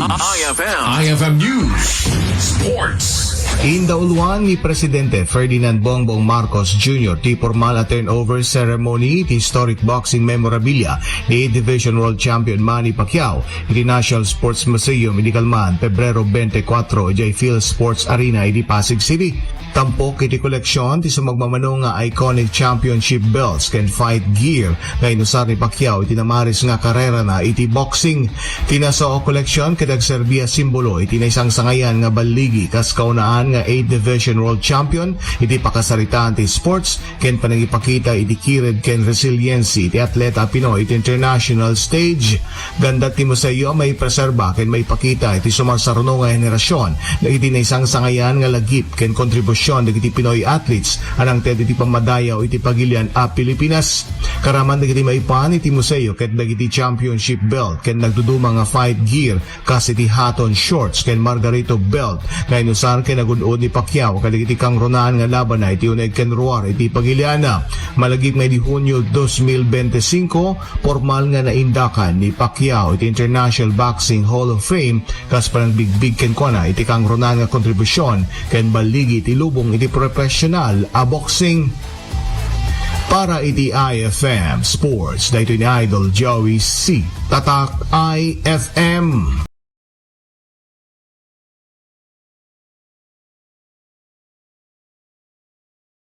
IFM News Sports. Indauluan ni Presidente Ferdinand Bongbong Marcos Jr. ti formal na turnover ceremony ti historic boxing memorabilia ni Division World Champion Manny Pacquiao iti National Sports Museum iti Calman, Pebrero 24, iti Phil Sports Arena iti Pasig City. Tampok iti koleksyon ti sumagmamano nga iconic championship belts ken fight gear nga inusar ni Pacquiao iti namaris nga karera na iti boxing. Tinasao koleksyon kadag Serbia simbolo iti naisang sangayan nga baligi kas kaunaan nga 8 Division World Champion iti pakasaritaan ti sports ken panangipakita iti kired ken resiliency iti atleta Pinoy iti international stage. Ganda ti museo may preserba ken may pakita iti sumasaruno nga henerasyon na iti naisang sangayan nga lagip ken kontribusyon dagiti Pinoy athletes anang ted iti pamadayaw iti pagilian a Pilipinas. Karaman dagiti maipan iti museo ket dagiti championship belt ken nagduduma nga fight gear kas iti Hatton shorts ken Margarito belt nga inusar ken nagun-od ni Pacquiao kadagiti kangrunaan nga laban na iti uneg ken ruar iti pagiliana. Malagip may di Hunyo 2025 formal nga naindakan ni Pacquiao iti International Boxing Hall of Fame kas parang bigbig ken kuana iti kangrunaan nga kontribusyon ken baligi iti lubong iti professional a boxing. Para iti IFM Sports, dahito ni Idol Joey C. Tatak IFM.